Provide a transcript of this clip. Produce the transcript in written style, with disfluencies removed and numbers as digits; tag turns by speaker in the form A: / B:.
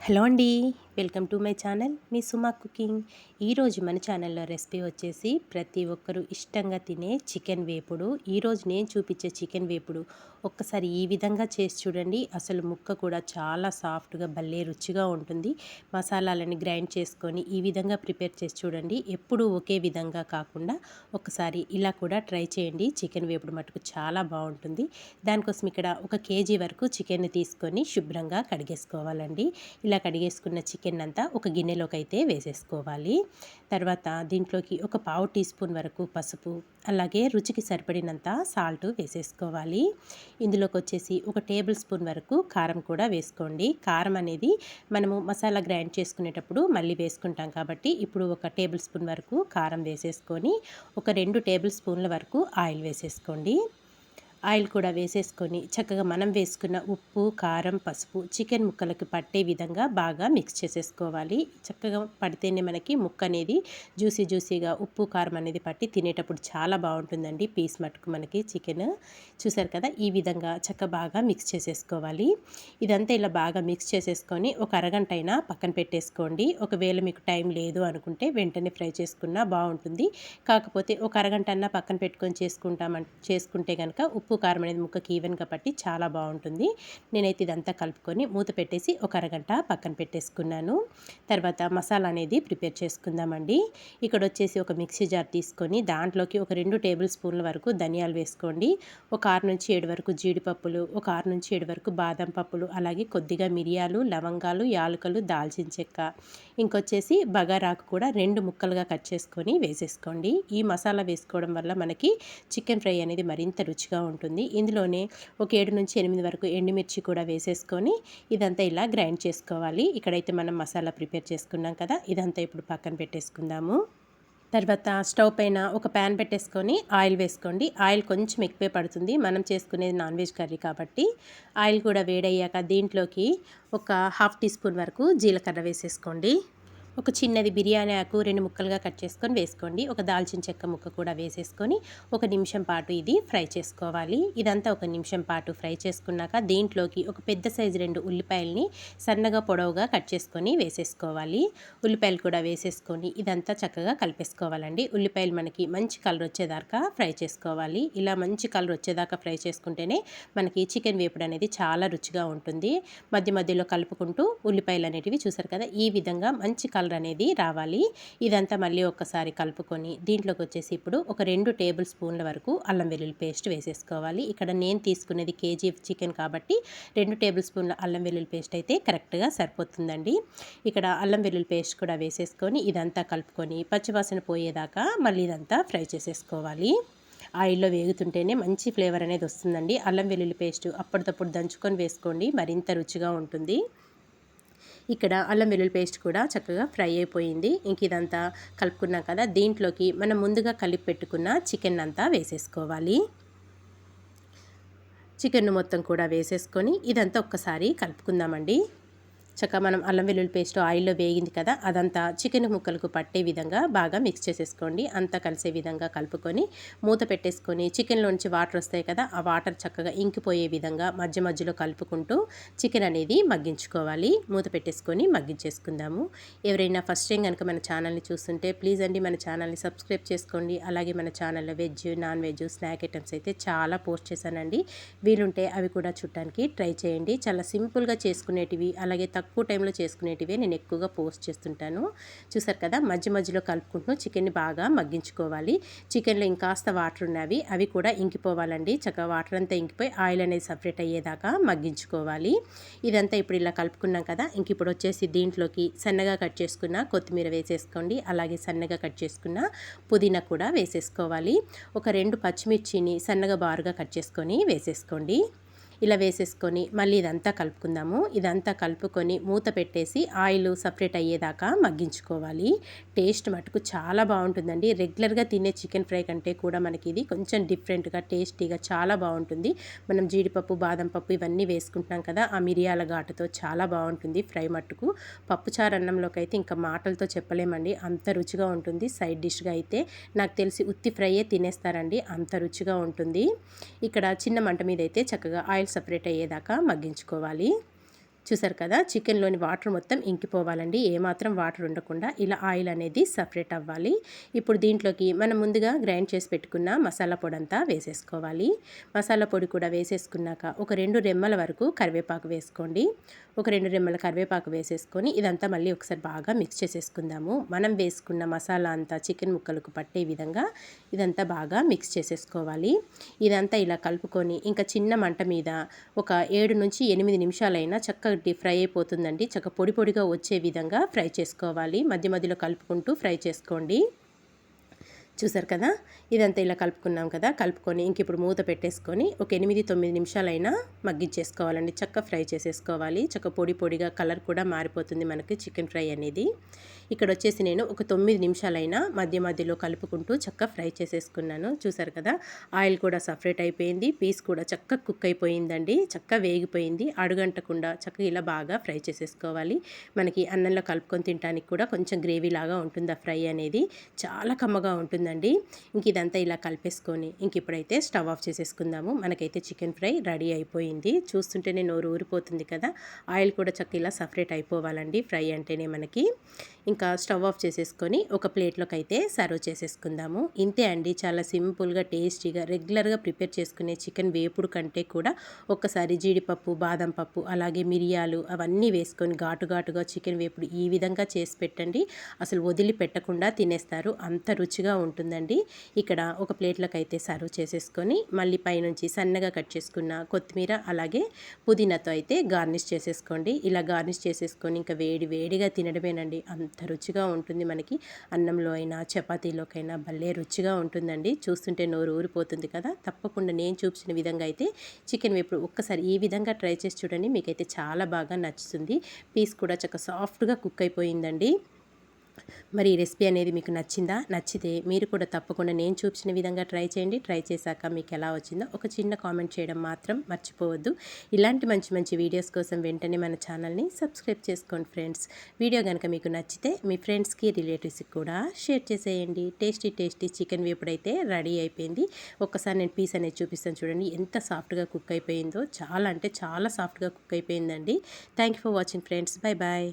A: Hello అండి. Welcome to my channel me Suma cooking. ఈరోజు మన ఛానల్లో రెసిపీ వచ్చేసి ప్రతి ఒక్కరూ ఇష్టంగా తినే చికెన్ వేపుడు. ఈరోజు నేను చూపించే చికెన్ వేపుడు ఒక్కసారి ఈ విధంగా చేసి చూడండి. అసలు ముక్క కూడా చాలా సాఫ్ట్గా భలే రుచిగా ఉంటుంది. మసాలాలని గ్రైండ్ చేసుకొని ఈ విధంగా ప్రిపేర్ చేసి చూడండి. ఎప్పుడూ ఒకే విధంగా కాకుండా ఒకసారి ఇలా కూడా ట్రై చేయండి. చికెన్ వేపుడు మటుకు చాలా బాగుంటుంది. దానికోసం ఇక్కడ 1 కేజీ వరకు చికెన్ తీసుకొని శుభ్రంగా కడిగేసుకోవాలండి. ఇలా కడిగేసుకున్న చికెన్ అంతా ఒక గిన్నెలోకి అయితే వేసేసుకోవాలి. తర్వాత దీంట్లోకి ఒక పావు టీ స్పూన్ వరకు పసుపు, అలాగే రుచికి సరిపడినంత సాల్ట్ వేసేసుకోవాలి. ఇందులోకి వచ్చేసి 1 టేబుల్ స్పూన్ వరకు కారం కూడా వేసుకోండి. కారం అనేది మనము మసాలా గ్రైండ్ చేసుకునేటప్పుడు మళ్ళీ వేసుకుంటాం కాబట్టి ఇప్పుడు 1 టేబుల్ స్పూన్ వరకు కారం వేసేసుకొని ఒక 2 టేబుల్ స్పూన్ల వరకు ఆయిల్ వేసేసుకోండి. ఆయిల్ కూడా వేసేసుకొని చక్కగా మనం వేసుకున్న ఉప్పు, కారం, పసుపు చికెన్ ముక్కలకు పట్టే విధంగా బాగా మిక్స్ చేసేసుకోవాలి. చక్కగా పడితేనే మనకి ముక్క అనేది జ్యూసీగా ఉప్పు, కారం అనేది పట్టి తినేటప్పుడు చాలా బాగుంటుందండి. పీస్ మటుకు మనకి చికెన్ చూసారు కదా, ఈ విధంగా బాగా మిక్స్ చేసేసుకోవాలి. ఇదంతా ఇలా బాగా మిక్స్ చేసేసుకొని ఒక అరగంట అయినా పక్కన పెట్టేసుకోండి. ఒకవేళ మీకు టైం లేదు అనుకుంటే వెంటనే ఫ్రై చేసుకున్నా బాగుంటుంది. కాకపోతే ఒక అరగంట అన్నా పక్కన పెట్టుకొని చేసుకుంటే కనుక ఉప్పు, కారం అనేది ముక్కకి ఈవెన్గా పట్టి చాలా బాగుంటుంది. నేనైతే ఇదంతా కలుపుకొని మూత పెట్టేసి ఒక అరగంట పక్కన పెట్టేసుకున్నాను. తర్వాత మసాలా అనేది ప్రిపేర్ చేసుకుందామండి. ఇక్కడ వచ్చేసి ఒక మిక్సీ జార్ తీసుకొని దాంట్లోకి ఒక 2 టేబుల్ స్పూన్ల వరకు ధనియాలు వేసుకోండి. ఒక 6 నుంచి 7 వరకు జీడిపప్పులు, ఒక 6 నుంచి 7 వరకు బాదం పప్పులు, అలాగే కొద్దిగా మిరియాలు, లవంగాలు, యాలకులు, దాల్చిన చెక్క, ఇంకొచ్చేసి బగారాకు కూడా 2 ముక్కలుగా కట్ చేసుకొని వేసేసుకోండి. ఈ మసాలా వేసుకోవడం వల్ల మనకి చికెన్ ఫ్రై అనేది మరింత రుచిగా ఉంటుంది. ఇందులోనే ఒక 7 నుంచి 8 వరకు ఎండుమిర్చి కూడా వేసేసుకొని ఇదంతా ఇలా గ్రైండ్ చేసుకోవాలి. ఇక్కడైతే మనం మసాలా ప్రిపేర్ చేసుకున్నాం కదా, ఇదంతా ఇప్పుడు పక్కన పెట్టేసుకుందాము. తర్వాత స్టవ్ పైన ఒక ప్యాన్ పెట్టేసుకొని ఆయిల్ వేసుకోండి. ఆయిల్ కొంచెం ఎక్కువే పడుతుంది, మనం చేసుకునేది నాన్ వెజ్ కర్రీ కాబట్టి. ఆయిల్ కూడా వేడయ్యాక దీంట్లోకి ఒక హాఫ్ టీ స్పూన్ వరకు జీలకర్ర వేసేసుకోండి. ఒక చిన్నది బిర్యానీ ఆకు 2 ముక్కలుగా కట్ చేసుకొని వేసుకోండి. ఒక దాల్చిన చెక్క ముక్క కూడా వేసేసుకొని 1 నిమిషం పాటు ఇది ఫ్రై చేసుకోవాలి. ఇదంతా 1 నిమిషం పాటు ఫ్రై చేసుకున్నాక దీంట్లోకి ఒక పెద్ద సైజు 2 ఉల్లిపాయలని సన్నగా పొడవుగా కట్ చేసుకొని వేసేసుకోవాలి. ఉల్లిపాయలు కూడా వేసేసుకొని ఇదంతా చక్కగా కలిపేసుకోవాలండి. ఉల్లిపాయలు మనకి మంచి కలర్ వచ్చేదాకా ఫ్రై చేసుకోవాలి. ఇలా మంచి కలర్ వచ్చేదాకా ఫ్రై చేసుకుంటేనే మనకి చికెన్ వేపుడు అనేది చాలా రుచిగా ఉంటుంది. మధ్య మధ్యలో కలుపుకుంటూ ఉల్లిపాయలు అనేటివి చూసారు కదా, ఈ విధంగా మంచి కలర్ అనేది రావాలి. ఇదంతా మళ్ళీ ఒక్కసారి కలుపుకొని దీంట్లోకి వచ్చేసి ఇప్పుడు ఒక 2 టేబుల్ స్పూన్ల వరకు అల్లం వెల్లుల్లి పేస్ట్ వేసేసుకోవాలి. ఇక్కడ నేను తీసుకునేది కేజీ చికెన్ కాబట్టి 2 టేబుల్ స్పూన్ల అల్లం వెల్లుల్లి పేస్ట్ అయితే కరెక్ట్గా సరిపోతుందండి. ఇక్కడ అల్లం వెల్లుల్లి పేస్ట్ కూడా వేసేసుకొని ఇదంతా కలుపుకొని పచ్చివాసన పోయేదాకా మళ్ళీ ఇదంతా ఫ్రై చేసేసుకోవాలి. ఆయిల్లో వేగుతుంటేనే మంచి ఫ్లేవర్ అనేది వస్తుందండి. అల్లం వెల్లుల్లి పేస్ట్ అప్పటికప్పుడు దంచుకొని వేసుకోండి, మరింత రుచిగా ఉంటుంది. ఇక్కడ అల్లం వెల్లుల్లి పేస్ట్ కూడా చక్కగా ఫ్రై అయిపోయింది. ఇంక ఇదంతా కలుపుకున్నాం కదా, దీంట్లోకి మనం ముందుగా కలిపి పెట్టుకున్న చికెన్ అంతా వేసేసుకోవాలి. చికెన్ మొత్తం కూడా వేసేసుకొని ఇదంతా ఒక్కసారి కలుపుకుందామండి. చక్కగా మనం అల్లం వెల్లుల్లి పేస్ట్ ఆయిల్లో వేగింది కదా, అదంతా చికెన్ ముక్కలకు పట్టే విధంగా బాగా మిక్స్ చేసేసుకోండి. అంతా కలిసే విధంగా కలుపుకొని మూత పెట్టేసుకొని చికెన్లోంచి వాటర్ వస్తాయి కదా, ఆ వాటర్ చక్కగా ఇంకిపోయే విధంగా మధ్య మధ్యలో కలుపుకుంటూ చికెన్ అనేది మగ్గించుకోవాలి. మూత పెట్టేసుకొని మగ్గించేసుకుందాము. ఎవరైనా ఫస్ట్ టైం కనుక మన ఛానల్ని చూస్తుంటే ప్లీజ్ అండి మన ఛానల్ని సబ్స్క్రైబ్ చేసుకోండి. అలాగే మన ఛానల్లో veg, non veg, snack items అయితే చాలా పోస్ట్ చేశానండి. వీలుంటే అవి కూడా చూడటానికి ట్రై చేయండి. చాలా సింపుల్గా చేసుకునేటివి, అలాగే తక్కువ టైంలో చేసుకునేటివే నేను ఎక్కువగా పోస్ట్ చేస్తుంటాను. చూసారు కదా, మధ్య మధ్యలో కలుపుకుంటూ చికెన్ని బాగా మగ్గించుకోవాలి. చికెన్లో ఇంకాస్త వాటర్ ఉన్నవి, అవి కూడా ఇంకిపోవాలండి. చక్కగా వాటర్ అంతా ఇంకిపోయి ఆయిల్ అనేది సపరేట్ అయ్యేదాకా మగ్గించుకోవాలి. ఇదంతా ఇప్పుడు ఇలా కలుపుకున్నాం కదా, ఇంక ఇప్పుడు వచ్చేసి దీంట్లోకి సన్నగా కట్ చేసుకున్న కొత్తిమీర వేసేసుకోండి. అలాగే సన్నగా కట్ చేసుకున్న పుదీనా కూడా వేసేసుకోవాలి. ఒక 2 పచ్చిమిర్చిని సన్నగా బారుగా కట్ చేసుకొని వేసేసుకోండి. ఇలా వేసేసుకొని మళ్ళీ ఇదంతా కలుపుకుందాము. ఇదంతా కలుపుకొని మూత పెట్టేసి ఆయిల్ సపరేట్ అయ్యేదాకా మగ్గించుకోవాలి. టేస్ట్ మటుకు చాలా బాగుంటుందండి. రెగ్యులర్గా తినే చికెన్ ఫ్రై కంటే కూడా మనకి ఇది కొంచెం డిఫరెంట్గా టేస్టీగా చాలా బాగుంటుంది. మనం జీడిపప్పు, బాదం పప్పు ఇవన్నీ వేసుకుంటున్నాం కదా, ఆ మిరియాల ఘాటుతో చాలా బాగుంటుంది ఫ్రై మట్టుకు. పప్పుచారు అన్నంలోకి అయితే ఇంకా మాటలతో చెప్పలేమండి, అంత రుచిగా ఉంటుంది. సైడ్ డిష్గా అయితే నాకు తెలిసి ఉత్తి ఫ్రైయే తినేస్తారండి, అంత రుచిగా ఉంటుంది. ఇక్కడ చిన్న మంట మీద అయితే చక్కగా ఆయిల్ సపరేట్ అయ్యేదాకా మగ్గించుకోవాలి. చూసారు కదా, చికెన్లోని వాటర్ మొత్తం ఇంకిపోవాలండి, ఏమాత్రం వాటర్ ఉండకుండా ఇలా ఆయిల్ అనేది సపరేట్ అవ్వాలి. ఇప్పుడు దీంట్లోకి మనం ముందుగా గ్రైండ్ చేసి పెట్టుకున్న మసాలా పొడి అంతా వేసేసుకోవాలి. మసాలా పొడి కూడా వేసేసుకున్నాక ఒక 2 రెమ్మల వరకు కరివేపాకు వేసుకోండి. ఒక 2 రెమ్మల కరివేపాకు వేసేసుకొని ఇదంతా మళ్ళీ ఒకసారి బాగా మిక్స్ చేసేసుకుందాము. మనం వేసుకున్న మసాలా అంతా చికెన్ ముక్కలకు పట్టే విధంగా ఇదంతా బాగా మిక్స్ చేసేసుకోవాలి. ఇదంతా ఇలా కలుపుకొని ఇంకా చిన్న మంట మీద ఒక 7 నుంచి 8 నిమిషాలైనా చక్కగా ఫ్రై అయిపోతుందండి. చక్కగా పొడి పొడిగా వచ్చే విధంగా ఫ్రై చేసుకోవాలి. మధ్య మధ్యలో కలుపుకుంటూ ఫ్రై చేసుకోండి. చూసారు కదా, ఇదంతా ఇలా కలుపుకున్నాం కదా, కలుపుకొని ఇంక ఇప్పుడు మూత పెట్టేసుకొని ఒక 8-9 నిమిషాలైనా మగ్గించేసుకోవాలండి. చక్కగా ఫ్రై చేసేసుకోవాలి. చక్కగా పొడి పొడిగా కలర్ కూడా మారిపోతుంది మనకి చికెన్ ఫ్రై అనేది. ఇక్కడ వచ్చేసి నేను ఒక 9 నిమిషాలైనా మధ్య మధ్యలో కలుపుకుంటూ చక్కగా ఫ్రై చేసేసుకున్నాను. చూసారు కదా, ఆయిల్ కూడా సపరేట్ అయిపోయింది, పీస్ కూడా చక్కగా కుక్ అయిపోయిందండి, చక్కగా వేగిపోయింది. అడుగంటకుండా చక్కగా ఇలా బాగా ఫ్రై చేసేసుకోవాలి. మనకి అన్నంలో కలుపుకొని తినడానికి కూడా కొంచెం గ్రేవీ లాగా ఉంటుంది ఆ ఫ్రై అనేది, చాలా కమ్మగా ఉంటుందండి. ఇంక ఇదంతా ఇలా కలిపేసుకొని ఇంక ఇప్పుడైతే స్టవ్ ఆఫ్ చేసేసుకుందాము. మనకైతే చికెన్ ఫ్రై రెడీ అయిపోయింది. చూస్తుంటేనే నోరు ఊరిపోతుంది కదా. ఆయిల్ కూడా చక్కగా ఇలా సపరేట్ అయిపోవాలండి ఫ్రై అంటేనే మనకి. ఇంకా స్టవ్ ఆఫ్ చేసేసుకొని ఒక ప్లేట్లోకి అయితే సర్వ్ చేసేసుకుందాము. ఇంతే అండి, చాలా సింపుల్గా టేస్టీగా రెగ్యులర్గా ప్రిపేర్ చేసుకునే చికెన్ వేపుడు కంటే కూడా ఒక్కసారి జీడిపప్పు, బాదం పప్పు, అలాగే మిరియాలు అవన్నీ వేసుకొని ఘాటుగా చికెన్ వేపుడు ఈ విధంగా చేసి పెట్టండి. అసలు వదిలి పెట్టకుండా తినేస్తారు, అంత రుచిగా ఉంటుందండి. ఇక్కడ ఒక ప్లేట్లోకి అయితే సర్వ్ చేసేసుకొని మళ్ళీ పైనుంచి సన్నగా కట్ చేసుకున్న కొత్తిమీర అలాగే పుదీనాతో అయితే గార్నిష్ చేసేసుకోండి. ఇలా గార్నిష్ చేసేసుకొని ఇంకా వేడి వేడిగా తినడమేనండి, అంత రుచిగా ఉంటుంది. మనకి అన్నంలో అయినా చపాతీలోకైనా భలే రుచిగా ఉంటుందండి. చూస్తుంటే నోరు ఊరిపోతుంది కదా. తప్పకుండా నేను చూపించిన విధంగా అయితే చికెన్ వేపుడు ఒక్కసారి ఈ విధంగా ట్రై చేసి చూడండి, మీకైతే చాలా బాగా నచ్చుతుంది. పీస్ కూడా చక్కగా సాఫ్ట్గా కుక్ అయిపోయిందండి. మరి ఈ రెసిపీ అనేది మీకు నచ్చిందా? నచ్చితే మీరు కూడా తప్పకుండా నేను చూపించిన విధంగా ట్రై చేయండి. ట్రై చేశాక మీకు ఎలా వచ్చిందో ఒక చిన్న కామెంట్ చేయడం మాత్రం మర్చిపోవద్దు. ఇలాంటి మంచి మంచి వీడియోస్ కోసం వెంటనే మన ఛానల్ని సబ్స్క్రైబ్ చేసుకోండి ఫ్రెండ్స్. వీడియో కనుక మీకు నచ్చితే మీ ఫ్రెండ్స్కి, రిలేటివ్స్కి కూడా షేర్ చేసేయండి. టేస్టీ చికెన్ వేపుడైతే రెడీ అయిపోయింది. ఒక్కసారి నేను పీస్ అనేది చూపిస్తాను చూడండి, ఎంత సాఫ్ట్గా కుక్ అయిపోయిందో. చాలా అంటే చాలా సాఫ్ట్గా కుక్ అయిపోయిందండి. Thank you for watching friends. Bye bye.